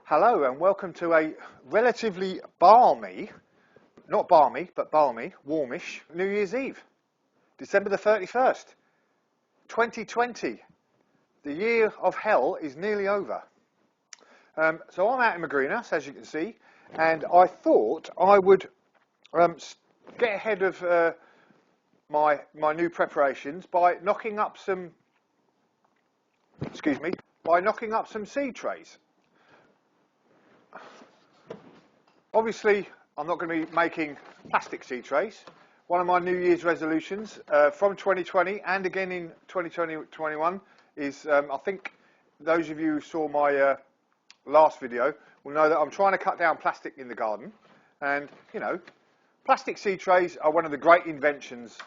Hello and welcome to a relatively balmy, not balmy, but balmy, warmish New Year's Eve. December the 31st, 2020. The year of hell is nearly over. So I'm out in my greenhouse, as you can see, and I thought I would get ahead of my new preparations by knocking up some, seed trays. Obviously, I'm not going to be making plastic seed trays. One of my New Year's resolutions from 2020 and again in 2021 is, I think those of you who saw my last video will know that I'm trying to cut down plastic in the garden. And, you know, plastic seed trays are one of the great inventions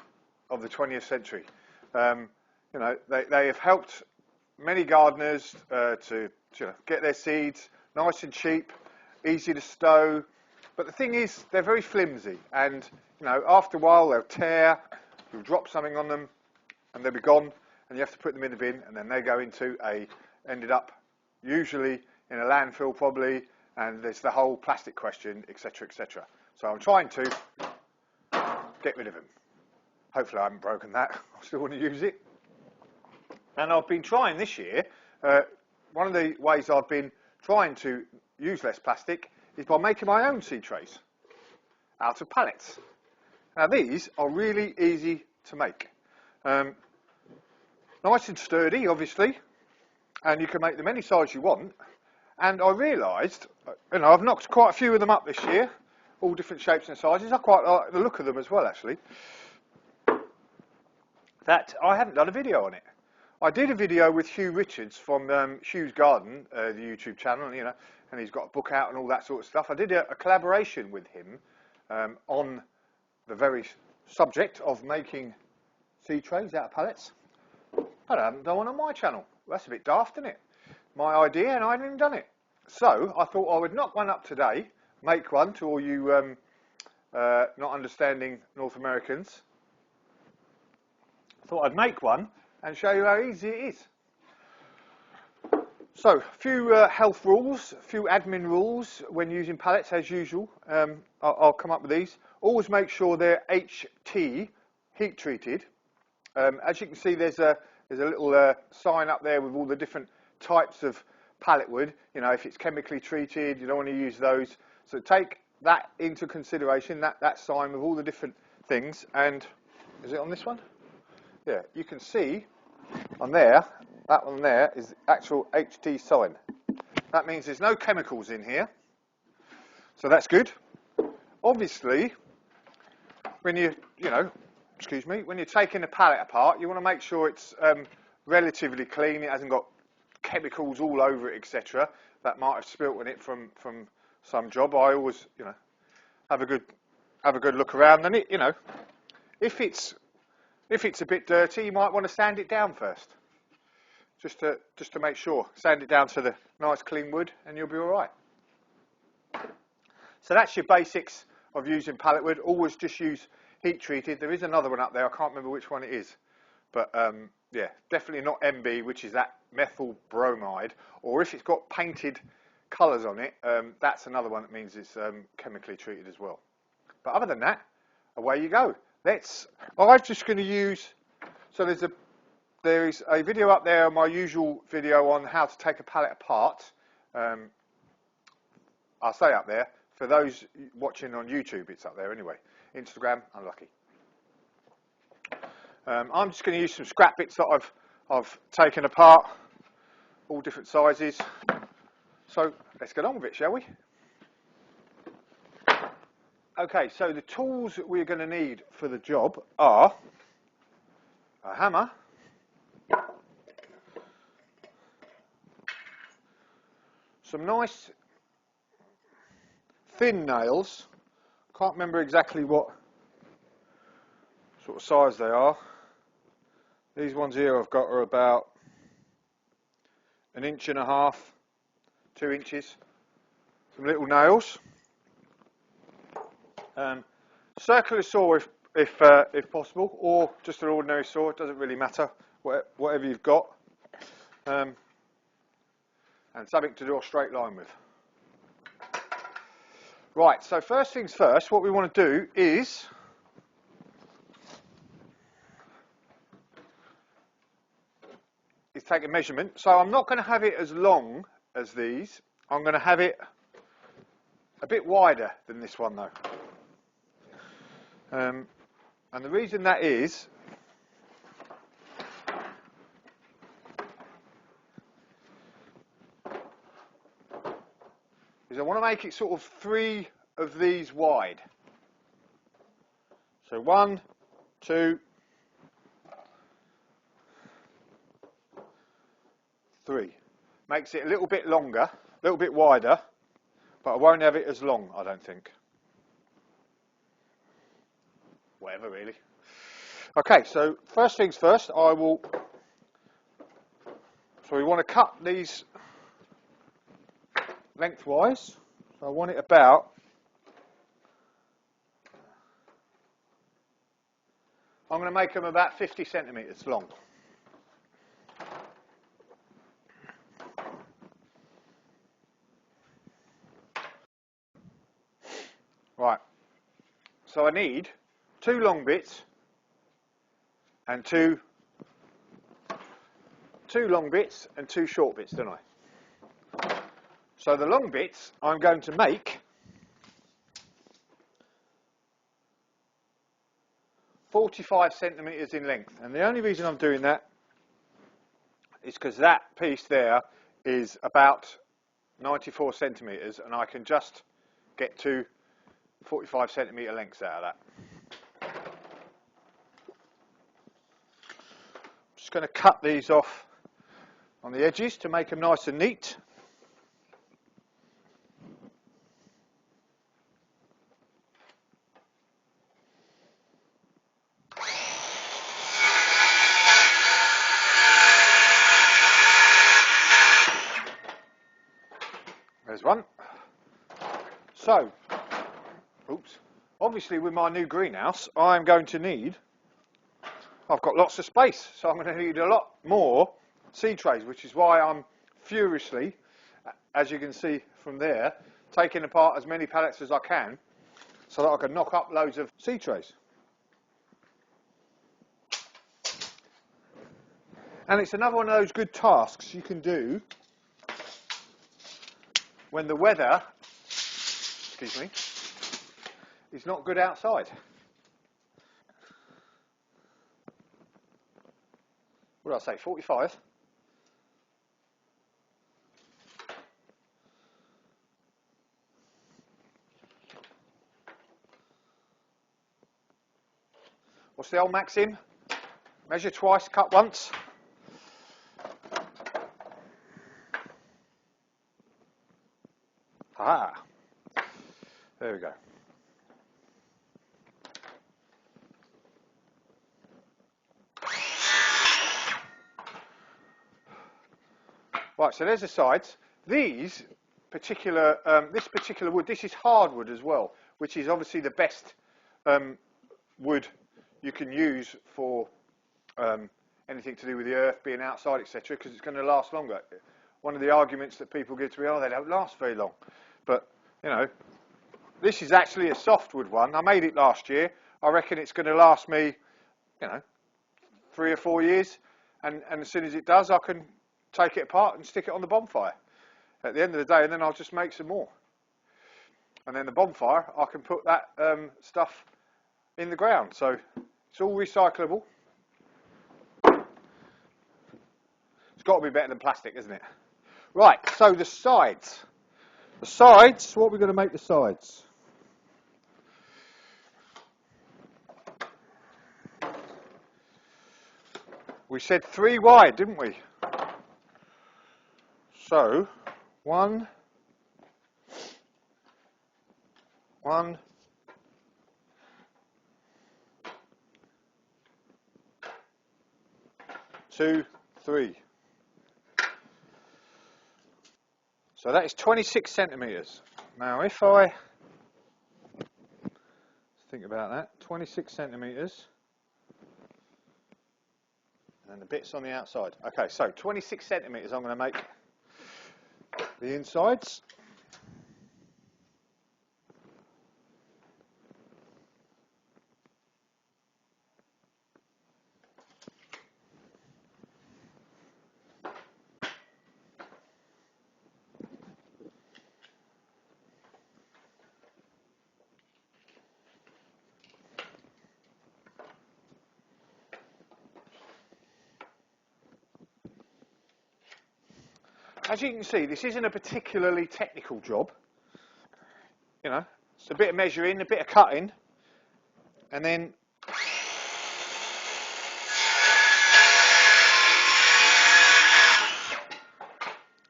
of the 20th century. You know, they have helped many gardeners to get their seeds nice and cheap, easy to stow. But the thing is, they're very flimsy, and you know, after a while they'll tear. You'll drop something on them, and they'll be gone, and you have to put them in the bin, and then they go into ended up usually in a landfill probably, and there's the whole plastic question, etc., etc. So I'm trying to get rid of them. Hopefully I haven't broken that. I still want to use it. And I've been trying this year. One of the ways I've been trying to use less plastic is by making my own seed trays out of pallets. Now these are really easy to make. Nice and sturdy, obviously, and you can make them any size you want. And I realised, you know, I've knocked quite a few of them up this year, all different shapes and sizes. I quite like the look of them as well, actually. That I haven't done a video on it. I did a video with Hugh Richards from Hugh's Garden, the YouTube channel, you know, and he's got a book out and all that sort of stuff. I did a collaboration with him on the very subject of making seed trays out of pallets. I haven't done one on my channel. That's a bit daft, isn't it? My idea, and I haven't even done it. So I thought I would knock one up today, make one to all you not understanding North Americans. I thought I'd make one and show you how easy it is. So, a few health rules, a few admin rules when using pallets as usual. I'll come up with these. Always make sure they're HT, heat treated. As you can see, there's a little sign up there with all the different types of pallet wood. You know, if it's chemically treated, you don't want to use those. So take that into consideration, that sign with all the different things. And is it on this one? Yeah, you can see on there, that one there is the actual HT sign. That means there's no chemicals in here, so that's good. Obviously, when when you're taking a pallet apart, you want to make sure it's relatively clean. It hasn't got chemicals all over it, etc. That might have spilt on it from some job. I always, you know, have a good look around. And it, you know, if it's a bit dirty, you might want to sand it down first, just to make sure. Sand it down to the nice clean wood, and you'll be all right. So that's your basics of using pallet wood. Always just use heat treated. There is another one up there. I can't remember which one it is, but yeah, definitely not MB, which is that methyl bromide. Or if it's got painted colours on it, that's another one that means it's chemically treated as well. But other than that, away you go. I'm just going to use, so there is a video up there, my usual video on how to take a pallet apart. I'll say up there, for those watching on YouTube, it's up there anyway. Instagram, unlucky. I'm just going to use some scrap bits that I've taken apart, all different sizes. So let's get on with it, shall we? Okay, so the tools that we're going to need for the job are a hammer, some nice thin nails. Can't remember exactly what sort of size they are. These ones here I've got are about 1.5 inches, 2 inches. Some little nails. Circular saw if possible, or just an ordinary saw. It doesn't really matter, whatever you've got, and something to draw a straight line with. Right, so first things first, what we want to do is take a measurement. So I'm not going to have it as long as these. I'm going to have it a bit wider than this one though. And the reason that is I want to make it sort of 3 of these wide. So 1, 2, 3. Makes it a little bit longer, a little bit wider, but I won't have it as long, I don't think. Whatever, really. Okay, so first things first, so we want to cut these lengthwise. So I want it about, I'm going to make them about 50 centimetres long. Right, so I need 2 long bits and two long bits and 2 short bits, don't I? So the long bits I'm going to make 45 centimetres in length, and the only reason I'm doing that is because that piece there is about 94 centimetres, and I can just get 2 45 centimetre lengths out of that. I'm just going to cut these off on the edges to make them nice and neat. There's one. So, obviously with my new greenhouse, I'm going to need, I've got lots of space, so I'm going to need a lot more seed trays, which is why I'm furiously, as you can see from there, taking apart as many pallets as I can, so that I can knock up loads of seed trays. And it's another one of those good tasks you can do when the weather, excuse me, is not good outside. What did I say, 45? What's the old maxim? Measure twice, cut once. Ah, there we go. Right, so there's the sides. These particular, this particular wood, this is hardwood as well, which is obviously the best wood you can use for anything to do with the earth, being outside, etc., because it's going to last longer. One of the arguments that people give to me, oh, they don't last very long. But, you know, this is actually a softwood one. I made it last year. I reckon it's going to last me, you know, 3 or 4 years. And as soon as it does, I can take it apart and stick it on the bonfire at the end of the day, and then I'll just make some more. And then the bonfire, I can put that stuff in the ground. So it's all recyclable. It's got to be better than plastic, isn't it? Right, so the sides. The sides, what are we going to make the sides? We said 3 wide, didn't we? So, 1, 2, 3. So that is 26 centimetres. Now if I think about that, 26 centimetres, and the bits on the outside. Okay, so 26 centimetres I'm going to make the insides. As you can see, this isn't a particularly technical job. You know, it's a bit of measuring, a bit of cutting, and then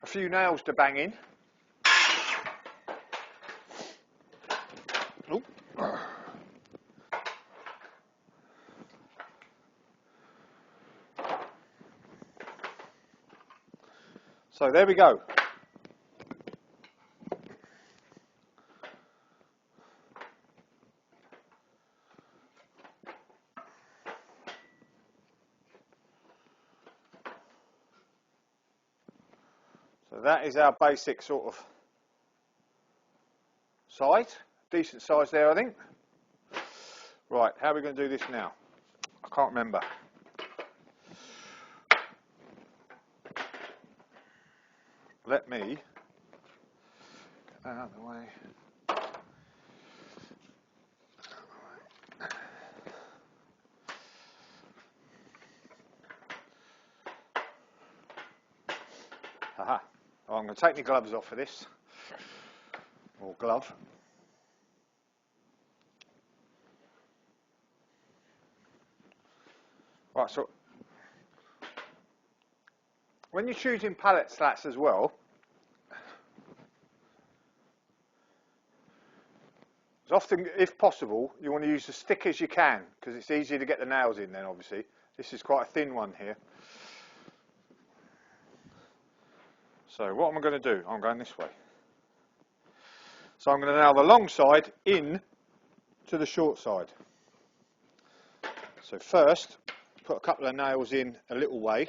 a few nails to bang in. Oop. So there we go. So that is our basic sort of size. Decent size there, I think. Right, how are we going to do this now? I can't remember. Let me get that out of the way. Aha. Oh, I'm going to take my gloves off for this. Or glove. Right, so when you're choosing pallet slats as well, as often, if possible, you want to use as thick as you can, because it's easier to get the nails in then, obviously. This is quite a thin one here. So what am I going to do? I'm going this way. So I'm going to nail the long side in to the short side. So first, put a couple of nails in a little way.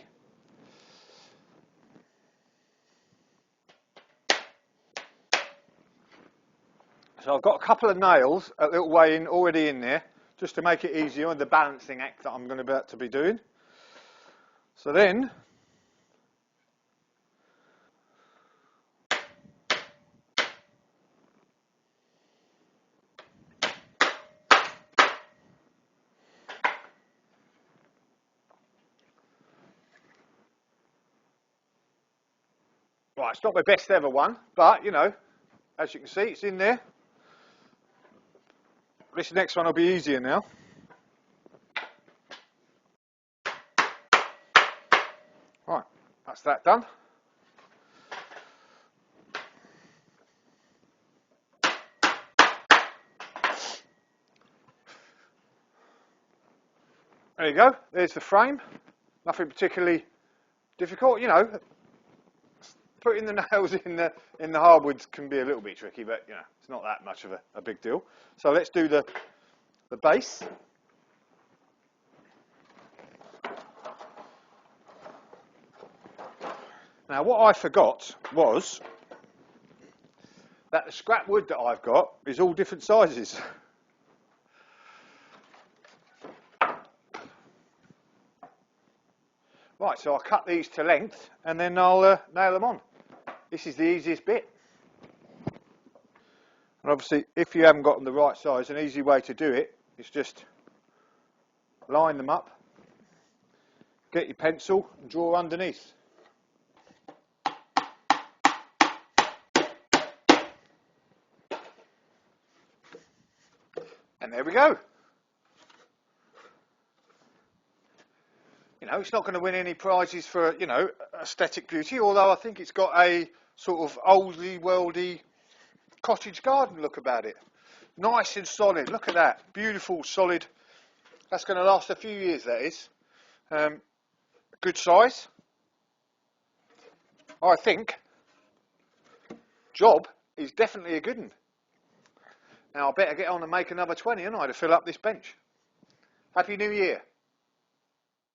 So I've got a couple of nails a little way in, already in there, just to make it easier on the balancing act that I'm going to be doing. So then, right, it's not my best ever one, but you know, as you can see, it's in there. This next one will be easier now. Right, that's that done. There you go, there's the frame. Nothing particularly difficult, you know. Putting the nails in the hardwoods can be a little bit tricky, but you know, it's not that much of a big deal. So let's do the base. Now what I forgot was that the scrap wood that I've got is all different sizes. Right, so I'll cut these to length and then I'll nail them on. This is the easiest bit. And obviously, if you haven't got them the right size, an easy way to do it is just line them up, get your pencil and draw underneath. And there we go. You know, it's not going to win any prizes for, you know, aesthetic beauty, although I think it's got a sort of oldie, worldy cottage garden look about it. Nice and solid. Look at that. Beautiful, solid. That's going to last a few years, that is. Good size. I think job is definitely a good one. Now I better get on and make another 20, and I to fill up this bench. Happy New Year.